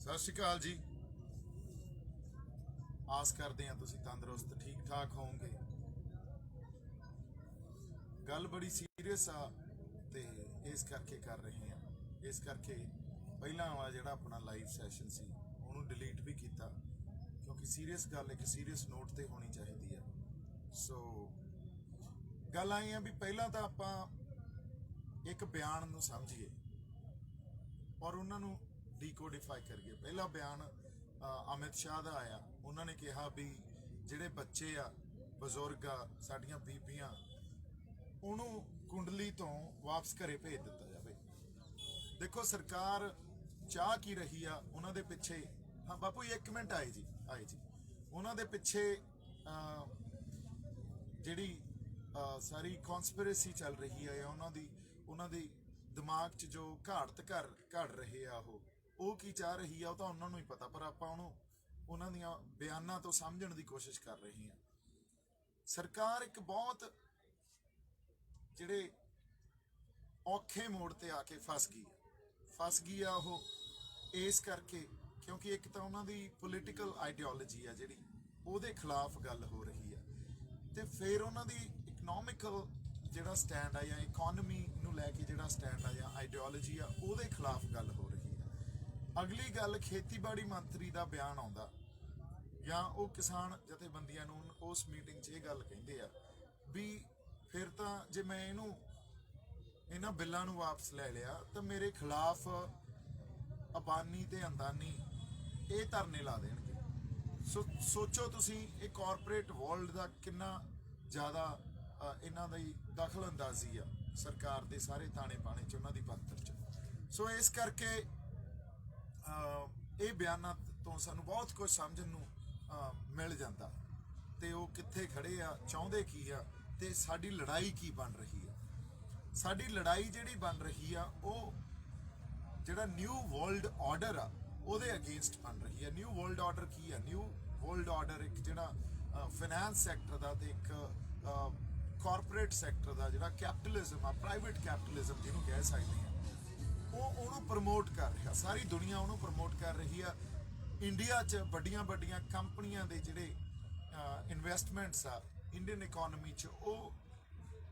ਸਤਿ ਸ਼੍ਰੀ ਅਕਾਲ ਜੀ। ਆਸ ਕਰਦੇ ਹਾਂ ਤੁਸੀਂ ਤੰਦਰੁਸਤ ਠੀਕ ਠਾਕ ਹੋਵੋਗੇ। ਗੱਲ ਬੜੀ ਸੀਰੀਅਸ ਆ ਤੇ ਇਸ ਕਰਕੇ ਕਰ ਰਹੇ ਹਾਂ। ਇਸ ਕਰਕੇ ਪਹਿਲਾਂ ਵਾਲਾ ਜਿਹੜਾ ਆਪਣਾ ਲਾਈਵ ਸੈਸ਼ਨ ਸੀ ਉਹਨੂੰ ਡਿਲੀਟ ਵੀ ਕੀਤਾ, ਕਿਉਂਕਿ ਸੀਰੀਅਸ ਗੱਲ ਇੱਕ ਸੀਰੀਅਸ ਨੋਟ ਤੇ ਹੋਣੀ ਚਾਹੀਦੀ ਆ। ਸੋ ਗੱਲ ਆਈ ਆ ਵੀ ਪਹਿਲਾਂ ਤਾਂ ਆਪਾਂ ਇੱਕ ਬਿਆਨ ਨੂੰ ਸਮਝੀਏ ਔਰ ਉਹਨਾਂ ਨੂੰ ਡੀਕੋਡੀਫਾਈ ਕਰੀਏ। ਪਹਿਲਾ ਬਿਆਨ ਅਮਿਤ ਸ਼ਾਹ ਦਾ ਆਇਆ। ਉਹਨਾਂ ਨੇ ਕਿਹਾ ਵੀ ਜਿਹੜੇ ਬੱਚੇ ਆ, ਬਜ਼ੁਰਗ ਆ, ਸਾਡੀਆਂ ਬੀਬੀਆਂ, ਉਹਨੂੰ ਕੁੰਡਲੀ ਤੋਂ ਵਾਪਸ ਘਰੇ ਭੇਜ ਦਿੱਤਾ ਜਾਵੇ। ਦੇਖੋ ਸਰਕਾਰ ਚਾਹ ਕੀ ਰਹੀ ਆ ਉਹਨਾਂ ਦੇ ਪਿੱਛੇ। ਹਾਂ ਬਾਪੂ ਜੀ, 1 ਮਿੰਟ ਆਏ ਜੀ। ਉਹਨਾਂ ਦੇ ਪਿੱਛੇ ਜਿਹੜੀ ਸਾਰੀ ਕਨਸਪੀਰੇਸੀ ਚੱਲ ਰਹੀ ਹੈ, ਉਹਨਾਂ ਦੀ ਦਿਮਾਗ 'ਚ ਜੋ ਘੜ ਰਹੇ ਆ, ਉਹ ਕੀ ਚਾਹ ਰਹੀ ਆ ਉਹ ਤਾਂ ਉਹਨਾਂ ਨੂੰ ਹੀ ਪਤਾ, ਪਰ ਆਪਾਂ ਉਹਨਾਂ ਦੀਆਂ ਬਿਆਨਾਂ ਤੋਂ ਸਮਝਣ ਦੀ ਕੋਸ਼ਿਸ਼ ਕਰ ਰਹੇ ਹਾਂ। ਸਰਕਾਰ ਇੱਕ ਬਹੁਤ ਜਿਹੜੇ ਔਖੇ ਮੋੜ ਤੇ ਆ ਕੇ ਫਸ ਗਈ ਆ ਉਹ ਇਸ ਕਰਕੇ ਕਿਉਂਕਿ ਇੱਕ ਤਾਂ ਉਹਨਾਂ ਦੀ ਪੋਲੀਟੀਕਲ ਆਈਡੀਓਲੋਜੀ ਆ ਜਿਹੜੀ ਉਹਦੇ ਖਿਲਾਫ ਗੱਲ ਹੋ ਰਹੀ ਆ, ਤੇ ਫਿਰ ਉਹਨਾਂ ਦੀ ਇਕਨੋਮਿਕਲ ਜਿਹੜਾ ਸਟੈਂਡ ਆ ਜਾਂ ਇਕੋਨਮੀ ਨੂੰ ਲੈ ਕੇ ਜਿਹੜਾ ਸਟੈਂਡ ਆ ਜਾਂ ਆਈਡੀਓਲੋਜੀ ਆ ਉਹਦੇ ਖਿਲਾਫ ਗੱਲ ਹੋ ਰਹੀ ਆ। ਅਗਲੀ ਗੱਲ, ਖੇਤੀਬਾੜੀ ਮੰਤਰੀ ਦਾ ਬਿਆਨ ਆਉਂਦਾ ਜਾਂ ਉਹ ਕਿਸਾਨ ਜਥੇਬੰਦੀਆਂ ਨੂੰ ਉਸ ਮੀਟਿੰਗ 'ਚ ਇਹ ਗੱਲ ਕਹਿੰਦੇ ਆ ਵੀ ਫਿਰ ਤਾਂ ਜੇ ਮੈਂ ਇਹਨਾਂ ਬਿੱਲਾਂ ਨੂੰ ਵਾਪਸ ਲੈ ਲਿਆ ਤਾਂ ਮੇਰੇ ਖਿਲਾਫ ਅਬਾਨੀ ਤੇ ਅੰਦਾਨੀ ਇਹ ਧਰਨੇ ਲਾ ਦੇਣਗੇ। ਸੋਚੋ ਤੁਸੀਂ, ਇਹ ਕਾਰਪੋਰੇਟ ਵਰਲਡ ਦਾ ਕਿੰਨਾ ਜ਼ਿਆਦਾ ਇਹਨਾਂ ਦੀ ਦਖਲ ਅੰਦਾਜ਼ੀ ਆ ਸਰਕਾਰ ਦੇ ਸਾਰੇ ਤਾਣੇ ਬਾਣੇ 'ਚ, ਉਹਨਾਂ ਦੀ ਪੱਤਰ 'ਚ। ਸੋ ਇਸ ਕਰਕੇ ਇਹ ਬਿਆਨਾਂ ਤੋਂ ਸਾਨੂੰ ਬਹੁਤ ਕੁਝ ਸਮਝਣ ਨੂੰ ਮਿਲ ਜਾਂਦਾ, ਤੇ ਉਹ ਕਿੱਥੇ ਖੜੇ ਆ, ਚਾਹੁੰਦੇ ਕੀ ਆ, ਤੇ ਸਾਡੀ ਲੜਾਈ ਕੀ ਬਣ ਰਹੀ ਆ। ਸਾਡੀ ਲੜਾਈ ਜਿਹੜੀ ਬਣ ਰਹੀ ਆ ਉਹ ਜਿਹੜਾ ਨਿਊ ਵਰਲਡ ਆਰਡਰ ਆ ਉਹਦੇ ਅਗੇਂਸਟ ਬਣ ਰਹੀ ਆ। ਨਿਊ ਵਰਲਡ ਆਰਡਰ ਕੀ ਆ? ਨਿਊ ਵਰਲਡ ਆਰਡਰ ਇੱਕ ਜਿਹੜਾ ਫਾਈਨੈਂਸ ਸੈਕਟਰ ਦਾ ਤੇ ਇੱਕ ਕਾਰਪੋਰੇਟ ਸੈਕਟਰ ਦਾ ਜਿਹੜਾ ਕੈਪੀਟਲਿਜ਼ਮ ਆ, ਪ੍ਰਾਈਵੇਟ ਕੈਪੀਟਲਿਜ਼ਮ ਜਿਹਨੂੰ ਕਹਿ ਸਕਦੇ ਆ, ਉਹਨੂੰ ਪ੍ਰਮੋਟ ਕਰ ਰਿਹਾ। ਸਾਰੀ ਦੁਨੀਆ ਉਹਨੂੰ ਪ੍ਰਮੋਟ ਕਰ ਰਹੀ ਆ। ਇੰਡੀਆ 'ਚ ਵੱਡੀਆਂ ਕੰਪਨੀਆਂ ਦੇ ਜਿਹੜੇ ਇਨਵੈਸਟਮੈਂਟਸ ਆ ਇੰਡੀਅਨ ਇਕੋਨਮੀ 'ਚ, ਉਹ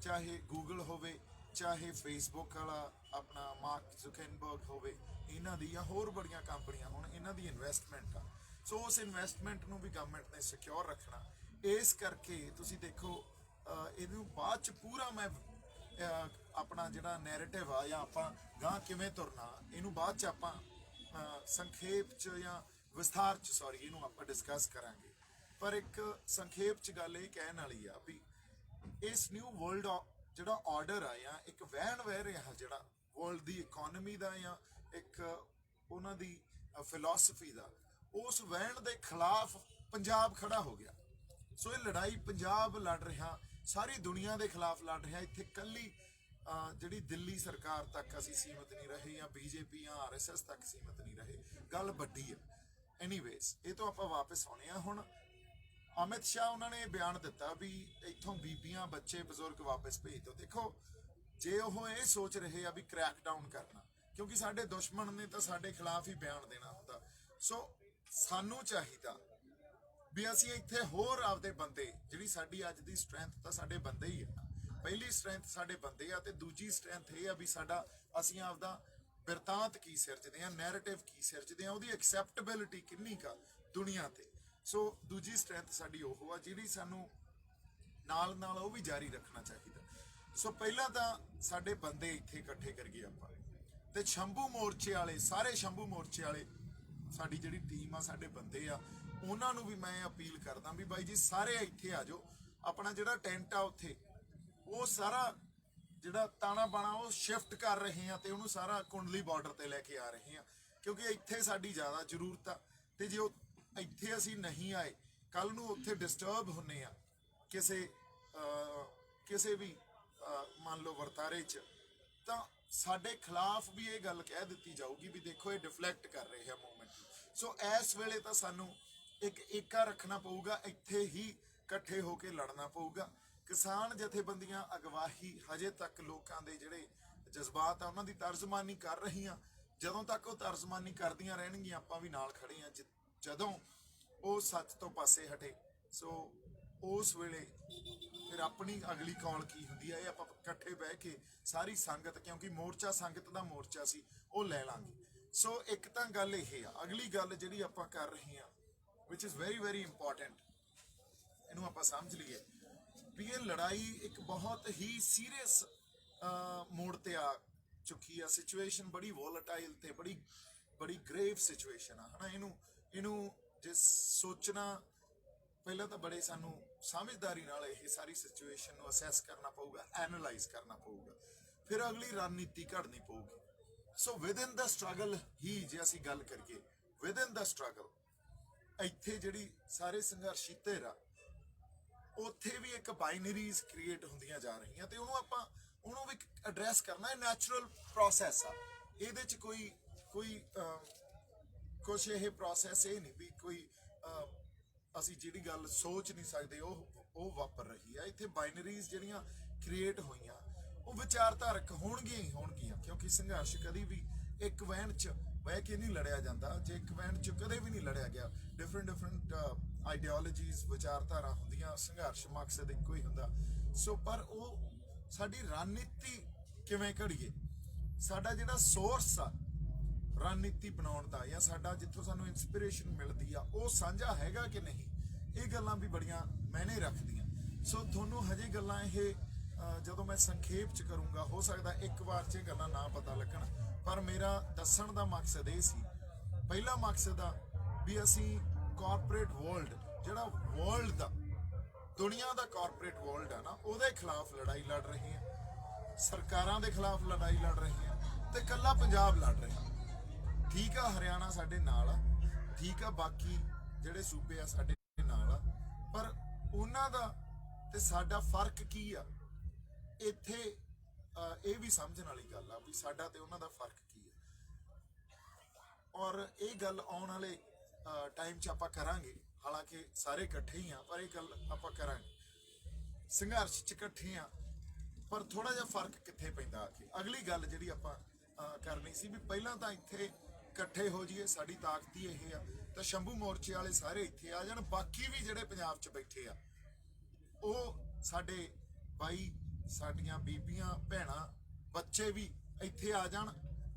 ਚਾਹੇ ਗੂਗਲ ਹੋਵੇ, ਚਾਹੇ ਫੇਸਬੁੱਕ ਵਾਲਾ ਆਪਣਾ ਮਾਰਕ ਜ਼ੁਕਰਬਰਗ ਹੋਵੇ, ਇਹਨਾਂ ਦੀ ਜਾਂ ਹੋਰ ਬੜੀਆਂ ਕੰਪਨੀਆਂ ਹੁਣ ਇਹਨਾਂ ਦੀ ਇਨਵੈਸਟਮੈਂਟ ਆ। ਸੋ ਉਸ ਇਨਵੈਸਟਮੈਂਟ ਨੂੰ ਵੀ ਗਵਰਨਮੈਂਟ ਨੇ ਸਿਕਿਉਰ ਰੱਖਣਾ। ਇਸ ਕਰਕੇ ਤੁਸੀਂ ਦੇਖੋ ਇਹਨੂੰ ਬਾਅਦ 'ਚ ਪੂਰਾ ਮੈਂ ਆਪਣਾ ਜਿਹੜਾ ਨੈਰੇਟਿਵ ਆ ਜਾਂ ਆਪਾਂ ਗਾਂ ਕਿਵੇਂ ਤੁਰਨਾ, ਇਹਨੂੰ ਬਾਅਦ 'ਚ ਆਪਾਂ ਸੰਖੇਪ 'ਚ ਜਾਂ ਵਿਸਥਾਰ 'ਚ ਇਹਨੂੰ ਆਪਾਂ ਡਿਸਕਸ ਕਰਾਂਗੇ। ਪਰ ਇੱਕ ਸੰਖੇਪ 'ਚ ਗੱਲ ਇਹ ਕਹਿਣ ਵਾਲੀ ਆ ਵੀ ਇਸ ਨਿਊ ਵਰਲਡ ਜਿਹੜਾ ਆਰਡਰ ਆ ਜਾਂ ਇੱਕ ਵਹਿਣ ਵਹਿ ਰਿਹਾ ਜਿਹੜਾ ਵਰਲਡ ਦੀ ਇਕੋਨਮੀ ਦਾ ਜਾਂ ਇੱਕ ਉਹਨਾਂ ਦੀ ਫਿਲਾਸਫੀ ਦਾ, ਉਸ ਵਹਿਣ ਦੇ ਖਿਲਾਫ ਪੰਜਾਬ ਖੜਾ ਹੋ ਗਿਆ। ਸੋ ਇਹ ਲੜਾਈ ਪੰਜਾਬ ਲੜ ਰਿਹਾ, ਸਾਰੀ ਦੁਨੀਆ ਦੇ ਖਿਲਾਫ ਲੜ ਰਿਹਾ। ਇੱਥੇ ਕੱਲੀ ਜਿਹੜੀ ਦਿੱਲੀ ਸਰਕਾਰ ਤੱਕ ਅਸੀਂ ਸੀਮਤ ਨਹੀਂ ਰਹੇ ਜਾਂ ਬੀਜੇਪੀ ਜਾਂ RSS ਤੱਕ ਸੀਮਤ ਨਹੀਂ ਰਹੇ, ਗੱਲ ਵੱਡੀ ਆ। ਐਨੀਵੇਜ਼, ਇਹ ਤੋਂ ਆਪਾਂ ਵਾਪਸ ਆਉਣੇ ਆ। ਹੁਣ ਅਮਿਤ ਸ਼ਾਹ ਉਹਨਾਂ ਨੇ ਬਿਆਨ ਦਿੱਤਾ ਵੀ ਇੱਥੋਂ ਬੀਬੀਆਂ, ਬੱਚੇ, ਬਜ਼ੁਰਗ ਵਾਪਸ ਭੇਜ ਦਿਓ। ਦੇਖੋ, ਜੇ ਉਹ ਇਹ ਸੋਚ ਰਹੇ ਆ ਵੀ ਕ੍ਰੈਕ ਡਾਊਨ ਕਰਨਾ, ਕਿਉਂਕਿ ਸਾਡੇ ਦੁਸ਼ਮਣ ਨੇ ਤਾਂ ਸਾਡੇ ਖਿਲਾਫ ਹੀ ਬਿਆਨ ਦੇਣਾ ਹੁੰਦਾ। ਸੋ ਸਾਨੂੰ ਚਾਹੀਦਾ ਵੀ ਅਸੀਂ ਇੱਥੇ ਹੋਰ ਆਪਦੇ ਬੰਦੇ, ਜਿਹੜੀ ਸਾਡੀ ਅੱਜ ਦੀ ਸਟਰੈਂਥ ਤਾਂ ਸਾਡੇ ਬੰਦੇ ਹੀ ਆ। ਪਹਿਲੀ ਸਟਰੈਂਥ ਸਾਡੇ ਬੰਦੇ ਆ, ਤੇ ਦੂਜੀ ਸਟਰੈਂਥ ਇਹ ਆ ਵੀ ਅਸੀਂ ਆਪਦਾ ਬਿਰਤਾਂਤ ਕੀ ਸਿਰਜਦੇ ਆ, ਨੈਰੇਟਿਵ ਕੀ ਸਿਰਜਦੇ ਆ, ਉਹਦੀ ਐਕਸੈਪਟੇਬਿਲਿਟੀ ਕਿੰਨੀ ਕਾ ਦੁਨੀਆ ਤੇ। ਸੋ ਦੂਜੀ ਸਟਰੈਂਥ ਸਾਡੀ ਉਹ ਆ ਜਿਹੜੀ ਸਾਨੂੰ ਨਾਲ ਉਹ ਵੀ ਜਾਰੀ ਰੱਖਣਾ ਚਾਹੀਦਾ। ਸੋ ਪਹਿਲਾਂ ਤਾਂ ਸਾਡੇ ਬੰਦੇ ਇੱਥੇ ਇਕੱਠੇ ਕਰੀਏ ਆਪਾਂ, ਤੇ ਸ਼ੰਭੂ ਮੋਰਚੇ ਵਾਲੇ, ਸਾਰੇ ਸ਼ੰਭੂ ਮੋਰਚੇ ਵਾਲੇ ਸਾਡੀ ਜਿਹੜੀ ਟੀਮ ਆ, ਸਾਡੇ ਬੰਦੇ ਆ, ਉਹਨਾਂ ਨੂੰ ਵੀ ਮੈਂ ਅਪੀਲ ਕਰਦਾ ਵੀ ਬਾਈ ਜੀ ਸਾਰੇ ਇੱਥੇ ਆ ਜਾਓ। ਆਪਣਾ ਜਿਹੜਾ ਟੈਂਟ ਆ ਉੱਥੇ ਉਹ ਸਾਰਾ ਜਿਹੜਾ ਤਾਣਾ ਬਾਣਾ ਉਹ ਸ਼ਿਫਟ ਕਰ ਰਹੇ ਆ, ਤੇ ਉਹਨੂੰ ਸਾਰਾ ਕੁੰਡਲੀ ਬਾਰਡਰ ਤੇ ਲੈ ਕੇ ਆ ਰਹੇ ਆ, ਕਿਉਂਕਿ ਇੱਥੇ ਸਾਡੀ ਜ਼ਿਆਦਾ ਜ਼ਰੂਰਤ ਆ। ਤੇ ਜੇ ਇੱਥੇ ਅਸੀਂ ਨਹੀਂ ਆਏ, ਕੱਲ ਨੂੰ ਉੱਥੇ ਡਿਸਟਰਬ ਹੁੰਨੇ ਆ ਕਿਸੇ ਵੀ ਮੰਨ ਲਓ ਵਰਤਾਰੇ 'ਚ, ਤਾਂ ਸਾਡੇ ਖਿਲਾਫ ਵੀ ਇਹ ਗੱਲ ਕਹਿ ਦਿੱਤੀ ਜਾਊਗੀ ਵੀ ਦੇਖੋ ਇਹ ਡਿਫਲੈਕਟ ਕਰ ਰਹੇ ਆ ਮੂਵਮੈਂਟ। ਸੋ ਇਸ ਵੇਲੇ ਤਾਂ ਸਾਨੂੰ ਇੱਕ ਏਕਾ ਰੱਖਣਾ ਪਊਗਾ, ਇੱਥੇ ਹੀ ਇਕੱਠੇ ਹੋ ਕੇ ਲੜਨਾ ਪਊਗਾ। ਕਿਸਾਨ ਜਥੇਬੰਦੀਆਂ ਅਗਵਾਈ ਹਜੇ ਤੱਕ ਲੋਕਾਂ ਦੇ ਜਿਹੜੇ ਜਜ਼ਬਾਤ ਆ ਉਹਨਾਂ ਦੀ ਤਰਜਮਾਨੀ ਕਰ ਰਹੀਆਂ। ਜਦੋਂ ਤੱਕ ਉਹ ਤਰਜ਼ਮਾਨੀ ਕਰਦੀਆਂ ਰਹਿਣਗੀਆਂ ਆਪਾਂ ਵੀ ਨਾਲ ਖੜੇ ਆ। ਜਦੋਂ ਉਹ ਸੱਚ ਤੋਂ ਪਾਸੇ ਹਟੇ ਸੋ ਉਸ ਵੇਲੇ ਫਿਰ ਆਪਣੀ ਅਗਲੀ ਕਾਲ ਕੀ ਹੁੰਦੀ ਹੈ ਇਹ ਆਪਾਂ ਇਕੱਠੇ ਬਹਿ ਕੇ ਸਾਰੀ ਸੰਗਤ, ਕਿਉਂਕਿ ਮੋਰਚਾ ਸੰਗਤ ਦਾ ਮੋਰਚਾ ਸੀ, ਉਹ ਲੈ ਲਾਂਗੇ। ਸੋ ਇੱਕ ਤਾਂ ਗੱਲ ਇਹ ਆ। ਅਗਲੀ ਗੱਲ ਜਿਹੜੀ ਆਪਾਂ ਕਰ ਰਹੇ ਹਾਂ ਵਿਚ ਇਜ਼ ਵੈਰੀ ਵੈਰੀ ਇੰਪੋਰਟੈਂਟ, ਇਹਨੂੰ ਆਪਾਂ ਸਮਝ ਲਈਏ ਵੀ ਇਹ ਲੜਾਈ ਇੱਕ ਬਹੁਤ ਹੀ ਸੀਰੀਅਸ ਮੋੜ ਤੇ ਆ ਚੁੱਕੀ ਆ। ਸਿਚੁਏਸ਼ਨ ਬੜੀ ਵੋਲੇਟਾਈਲ ਤੇ ਬੜੀ ਗ੍ਰੇਵ ਸਿਚੁਏਸ਼ਨ ਆ, ਹਨਾ। ਇਹਨੂੰ ਜੇ ਸੋਚਣਾ, ਪਹਿਲਾਂ ਤਾਂ ਬੜੇ ਸਾਨੂੰ ਸਮਝਦਾਰੀ ਨਾਲ ਇਹ ਸਾਰੀ ਸਿਚੁਏਸ਼ਨ ਨੂੰ ਅਸੈਸ ਕਰਨਾ ਪਊਗਾ, ਐਨਾਲਾਈਜ਼ ਕਰਨਾ ਪਊਗਾ, ਫਿਰ ਅਗਲੀ ਰਣਨੀਤੀ ਘੜਨੀ ਪਊਗੀ। ਸੋ ਵਿਦਨ ਦਾ ਸਟਰਗਲ ਹੀ ਜੇ ਅਸੀਂ ਗੱਲ ਕਰੀਏ, ਵਿਦਨ ਦਾ ਸਟਰਗਲ ਇੱਥੇ ਜਿਹੜੀ ਸਾਰੇ ਸੰਘਰਸ਼ੀ ਧਿਰ ਆ ਉੱਥੇ ਵੀ ਇੱਕ ਬਾਈਨਰੀਜ਼ ਕ੍ਰੀਏਟ ਹੁੰਦੀਆਂ ਜਾ ਰਹੀਆਂ ਤੇ ਉਹਨੂੰ ਵੀ ਐਡਰੈਸ ਕਰਨਾ ਹੈ। ਨੈਚੁਰਲ ਪ੍ਰੋਸੈਸ ਆ, ਇਹਦੇ ਚ ਕੋਈ ਕੁਛ ਇਹ ਪ੍ਰੋਸੈਸ ਇਹ ਨਹੀਂ ਵੀ ਕੋਈ ਅਸੀਂ ਜਿਹੜੀ ਗੱਲ ਸੋਚ ਨਹੀਂ ਸਕਦੇ ਉਹ ਵਾਪਰ ਰਹੀ ਆ। ਇੱਥੇ ਬਾਈਨਰੀਜ਼ ਜਿਹੜੀਆਂ ਕ੍ਰੀਏਟ ਹੋਈਆਂ ਉਹ ਵਿਚਾਰਧਾਰਕ ਹੋਣਗੀਆਂ ਕਿਉਂਕਿ ਸੰਘਰਸ਼ ਕਦੀ ਵੀ ਇੱਕ ਵਹਿਣ ਚ ਬਹਿ ਕੇ ਨਹੀਂ ਲੜਿਆ ਜਾਂਦਾ। ਜੇ ਇੱਕ ਵਹਿਣ ਚ ਕਦੇ ਵੀ ਨਹੀਂ ਲੜਿਆ ਗਿਆ, ਡਿਫਰੈਂਟ ਆਈਡੀਓਲੋਜੀਜ਼, ਵਿਚਾਰਧਾਰਾ ਹੁੰਦੀਆਂ, ਸੰਘਰਸ਼ ਮਕਸਦ ਇੱਕੋ ਹੀ ਹੁੰਦਾ। ਸੋ ਪਰ ਉਹ ਸਾਡੀ ਰਣਨੀਤੀ ਕਿਵੇਂ ਘੜੀਏ, ਸਾਡਾ ਜਿਹੜਾ ਸੋਰਸ ਆ ਰਣਨੀਤੀ ਬਣਾਉਣ ਦਾ ਜਾਂ ਸਾਡਾ ਜਿੱਥੋਂ ਸਾਨੂੰ ਇਨਸਪੀਰੇਸ਼ਨ ਮਿਲਦੀ ਆ ਉਹ ਸਾਂਝਾ ਹੈਗਾ ਕਿ ਨਹੀਂ, ਇਹ ਗੱਲਾਂ ਵੀ ਬੜੀਆਂ ਮਾਇਨੇ ਰੱਖਦੀਆਂ। ਸੋ ਤੁਹਾਨੂੰ ਹਜੇ ਗੱਲਾਂ ਇਹ ਜਦੋਂ ਮੈਂ ਸੰਖੇਪ ਚ ਕਰੂੰਗਾ ਹੋ ਸਕਦਾ ਇੱਕ ਵਾਰ ਚ ਇਹ ਗੱਲਾਂ ਨਾ ਪਤਾ ਲੱਗਣ, ਪਰ ਮੇਰਾ ਦੱਸਣ ਦਾ ਮਕਸਦ ਇਹ ਸੀ। ਪਹਿਲਾ ਮਕਸਦ ਆ ਵੀ ਅਸੀਂ ਕਾਰਪੋਰੇਟ ਵਰਲਡ, ਜਿਹੜਾ ਵਰਲਡ ਦਾ ਦੁਨੀਆ ਦਾ ਕਾਰਪੋਰੇਟ ਵਰਲਡ ਆ ਨਾ, ਉਹਦੇ ਖਿਲਾਫ ਲੜਾਈ ਲੜ ਰਹੇ ਹਾਂ, ਸਰਕਾਰਾਂ ਦੇ ਖਿਲਾਫ ਲੜਾਈ ਲੜ ਰਹੇ ਹਾਂ ਤੇ ਇਕੱਲਾ ਪੰਜਾਬ ਲੜ ਰਿਹਾ। ਠੀਕ ਆ, ਹਰਿਆਣਾ ਸਾਡੇ ਨਾਲ ਆ, ਠੀਕ ਆ, ਬਾਕੀ ਜਿਹੜੇ ਸੂਬੇ ਆ ਸਾਡੇ ਨਾਲ ਆ, ਪਰ ਉਹਨਾਂ ਦਾ ਤੇ ਸਾਡਾ ਫਰਕ ਕੀ ਆ ਇੱਥੇ, ਇਹ ਵੀ ਸਮਝਣ ਵਾਲੀ ਗੱਲ ਆ ਵੀ ਸਾਡਾ ਤੇ ਉਹਨਾਂ ਦਾ ਫਰਕ ਕੀ ਆ। ਔਰ ਇਹ ਗੱਲ ਆਉਣ ਵਾਲੇ ਟਾਈਮ 'ਚ ਆਪਾਂ ਕਰਾਂਗੇ, ਹਾਲਾਂਕਿ ਸਾਰੇ ਇਕੱਠੇ ਹੀ ਆ ਪਰ ਇਹ ਗੱਲ ਆਪਾਂ ਕਰਾਂਗੇ। ਸੰਘਰਸ਼ 'ਚ ਇਕੱਠੇ ਆ ਪਰ ਥੋੜਾ ਜਿਹਾ ਫਰਕ ਕਿੱਥੇ ਪੈਂਦਾ ਆ ਕੇ। ਅਗਲੀ ਗੱਲ ਜਿਹੜੀ ਆਪਾਂ ਕਰਨੀ ਸੀ ਵੀ ਪਹਿਲਾਂ ਤਾਂ ਇੱਥੇ ਇਕੱਠੇ ਹੋ ਜਾਈਏ, ਸਾਡੀ ਤਾਕਤ ਹੀ ਇਹ ਆ, ਤਾਂ ਸ਼ੰਭੂ ਮੋਰਚੇ ਵਾਲੇ ਸਾਰੇ ਇੱਥੇ ਆ ਜਾਣ, ਬਾਕੀ ਵੀ ਜਿਹੜੇ ਪੰਜਾਬ 'ਚ ਬੈਠੇ ਆ ਉਹ ਸਾਡੇ ਭਾਈ, ਸਾਡੀਆਂ ਬੀਬੀਆਂ, ਭੈਣਾਂ, ਬੱਚੇ ਵੀ ਇੱਥੇ ਆ ਜਾਣ।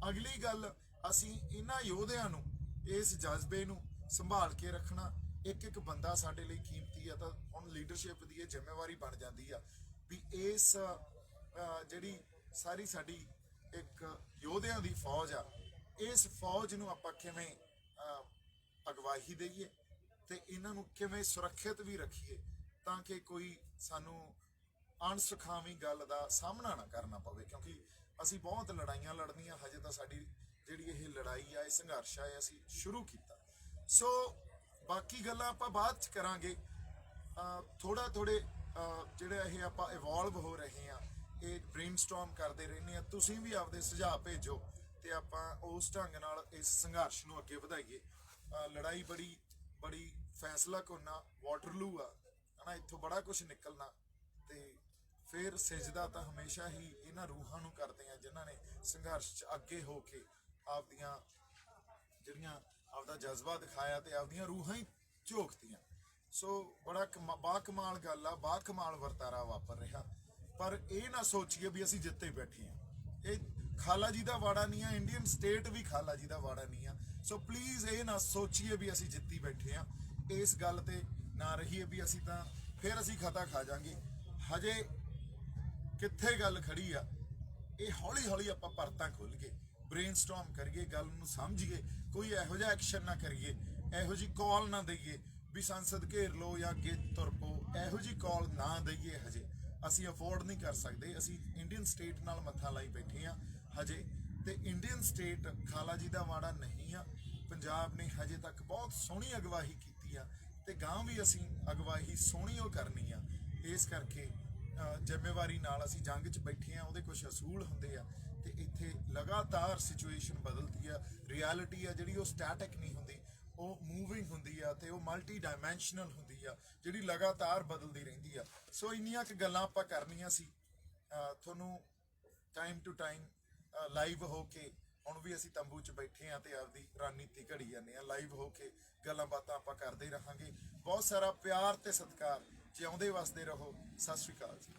ਅਗਲੀ ਗੱਲ, ਅਸੀਂ ਇਹਨਾਂ ਯੋਧਿਆਂ ਨੂੰ, ਇਸ ਜਜ਼ਬੇ ਨੂੰ ਸੰਭਾਲ ਕੇ ਰੱਖਣਾ। ਇੱਕ ਬੰਦਾ ਸਾਡੇ ਲਈ ਕੀਮਤੀ ਆ, ਤਾਂ ਹੁਣ ਲੀਡਰਸ਼ਿਪ ਦੀ ਇਹ ਜ਼ਿੰਮੇਵਾਰੀ ਬਣ ਜਾਂਦੀ ਆ ਵੀ ਇਸ ਜਿਹੜੀ ਸਾਰੀ ਸਾਡੀ ਇੱਕ ਯੋਧਿਆਂ ਦੀ ਫੌਜ ਆ, ਇਸ ਫੌਜ ਨੂੰ ਆਪਾਂ ਕਿਵੇਂ ਅਗਵਾਈ ਦੇਈਏ ਤੇ ਇਹਨਾਂ ਨੂੰ ਕਿਵੇਂ ਸੁਰੱਖਿਅਤ ਵੀ ਰੱਖੀਏ ਤਾਂ ਕਿ ਕੋਈ ਸਾਨੂੰ ਅਣਸੁਖਾਵੀਂ ਗੱਲ ਦਾ ਸਾਹਮਣਾ ਨਾ ਕਰਨਾ ਪਵੇ। ਕਿਉਂਕਿ ਅਸੀਂ ਬਹੁਤ ਲੜਾਈਆਂ ਲੜਨੀਆਂ, ਹਜੇ ਤਾਂ ਸਾਡੀ ਜਿਹੜੀ ਇਹ ਲੜਾਈ ਆ, ਇਹ ਸੰਘਰਸ਼ ਆ, ਇਹ ਅਸੀਂ ਸ਼ੁਰੂ ਕੀਤਾ। ਸੋ ਬਾਕੀ ਗੱਲਾਂ ਆਪਾਂ ਬਾਅਦ ਚ ਕਰਾਂਗੇ। ਥੋੜੇ ਜਿਹੜੇ ਇਹ ਆਪਾਂ ਇਵੋਲਵ ਹੋ ਰਹੇ ਆ, ਇਹ ਬ੍ਰੇਨਸਟਾਰਮ ਕਰਦੇ ਰਹਿੰਦੇ ਆ। ਤੁਸੀਂ ਵੀ ਆਪਦੇ ਸੁਝਾਅ ਭੇਜੋ ਤੇ ਆਪਾਂ ਉਸ ਢੰਗ ਨਾਲ ਇਸ ਸੰਘਰਸ਼ ਨੂੰ ਅੱਗੇ ਵਧਾਈਏ। ਲੜਾਈ ਬੜੀ ਫੈਸਲਾ ਕੁੰਨਾ ਵਾਟਰਲੂ ਆ, ਹਨਾ। ਇੱਥੋਂ ਬੜਾ ਕੁਝ ਨਿਕਲਣਾ ਤੇ ਫਿਰ ਸਿਜਦਾ ਤਾਂ ਹਮੇਸ਼ਾ ਹੀ ਇਹਨਾਂ ਰੂਹਾਂ ਨੂੰ ਕਰਦੇ ਆ ਜਿਨ੍ਹਾਂ ਨੇ ਸੰਘਰਸ਼ 'ਚ ਅੱਗੇ ਹੋ ਕੇ ਆਪਦੀਆਂ ਜਿਹੜੀਆਂ ਆਪਦਾ ਜਜ਼ਬਾ ਦਿਖਾਇਆ ਤੇ ਆਪਦੀਆਂ ਰੂਹਾਂ ਹੀ ਝੋਕਤੀਆਂ। ਸੋ ਬੜਾ ਬਾਕਮਾਲ ਗੱਲ ਆ, ਬਾਕਮਾਲ ਵਰਤਾਰਾ ਵਾਪਰ ਰਿਹਾ। ਪਰ ਇਹ ਨਾ ਸੋਚੀਏ ਵੀ ਅਸੀਂ ਜਿੱਤੇ ਬੈਠੇ ਆ। ਇਹ ਖਾਲਾ ਜੀ ਦਾ ਵਾੜਾ ਨਹੀਂ ਆ, ਇੰਡੀਅਨ ਸਟੇਟ ਵੀ ਖਾਲਾ ਜੀ ਦਾ ਵਾੜਾ ਨਹੀਂ ਆ। ਸੋ ਪਲੀਜ਼ ਇਹ ਨਾ ਸੋਚੀਏ ਵੀ ਅਸੀਂ ਜਿੱਤੀ ਬੈਠੇ ਆ। ਇਸ ਗੱਲ ਤੇ ਨਾ ਰਹੀਏ ਵੀ ਅਸੀਂ ਤਾਂ ਫਿਰ ਅਸੀਂ ਖਤਾ ਖਾ ਜਾਾਂਗੇ। ਹਜੇ ਕਿੱਥੇ ਗੱਲ ਖੜੀ ਆ, ਇਹ ਹੌਲੀ ਹੌਲੀ ਆਪਾਂ ਪਰਤਾਂ ਖੋਲ ਕੇ ਬ੍ਰੇਨਸਟਾਰਮ ਕਰੀਏ, ਗੱਲ ਨੂੰ ਸਮਝੀਏ, ਕੋਈ ਇਹੋ ਜਿਹਾ ਐਕਸ਼ਨ ਨਾ ਕਰੀਏ, ਇਹੋ ਜਿਹੀ ਕਾਲ ਨਾ ਦਈਏ ਵੀ ਸੰਸਦ ਘੇਰ ਲਓ ਜਾਂ ਅੱਗੇ ਤੁਰ ਪਓ। ਇਹੋ ਜਿਹੀ ਕਾਲ ਨਾ ਦਈਏ, ਹਜੇ ਅਸੀਂ ਅਫੋਰਡ ਨਹੀਂ ਕਰ ਸਕਦੇ। ਅਸੀਂ ਇੰਡੀਅਨ ਸਟੇਟ ਨਾਲ ਮੱਥਾ ਲਾਈ ਬੈਠੇ ਆ ਹਜੇ, ਤੇ ਇੰਡੀਅਨ ਸਟੇਟ ਖਾਲਾ ਜੀ ਦਾ ਵਾੜਾ ਨਹੀਂ ਆ। ਪੰਜਾਬ ਨੇ ਹਜੇ ਤੱਕ ਬਹੁਤ ਸੋਹਣੀ ਅਗਵਾਈ ਕੀਤੀ ਆ ਤੇ ਗਾਂ ਵੀ ਅਸੀਂ ਅਗਵਾਈ ਸੋਹਣੀ ਉਹ ਕਰਨੀ ਆ। ਇਸ ਕਰਕੇ ਜ਼ਿੰਮੇਵਾਰੀ ਨਾਲ ਅਸੀਂ ਜੰਗ 'ਚ ਬੈਠੇ ਆ, ਉਹਦੇ ਕੁਝ ਅਸੂਲ ਹੁੰਦੇ ਆ ਤੇ ਇੱਥੇ ਲਗਾਤਾਰ ਸਿਚੁਏਸ਼ਨ ਬਦਲਦੀ ਆ। ਰਿਐਲਿਟੀ ਆ ਜਿਹੜੀ ਉਹ ਸਟੈਟਿਕ ਨਹੀਂ ਹੁੰਦੀ, ਉਹ ਮੂਵਿੰਗ ਹੁੰਦੀ ਆ ਤੇ ਉਹ ਮਲਟੀ ਡਾਇਮੈਂਸ਼ਨਲ ਹੁੰਦੀ ਆ, ਜਿਹੜੀ ਲਗਾਤਾਰ ਬਦਲਦੀ ਰਹਿੰਦੀ ਆ। ਸੋ ਇੰਨੀਆਂ ਕੁ ਗੱਲਾਂ ਆਪਾਂ ਕਰਨੀਆਂ ਸੀ। ਤੁਹਾਨੂੰ ਟਾਈਮ ਟੂ ਟਾਈਮ ਲਾਈਵ ਹੋ ਕੇ ਹੁਣ ਵੀ ਅਸੀਂ ਤੰਬੂ 'ਚ ਬੈਠੇ ਆ ਤੇ ਆਪਦੀ ਰਣਨੀਤੀ ਘੜੀ ਜਾਂਦੇ ਆ। ਲਾਈਵ ਹੋ ਕੇ ਗੱਲਾਂ ਬਾਤਾਂ ਆਪਾਂ ਕਰਦੇ ਹੀ ਰਹਾਂਗੇ। ਬਹੁਤ ਸਾਰਾ ਪਿਆਰ ਤੇ ਸਤਿਕਾਰ। ਜਿਉਂਦੇ ਵਸਦੇ ਰਹੋ। ਸਤਿ ਸ਼੍ਰੀ ਅਕਾਲ ਜੀ।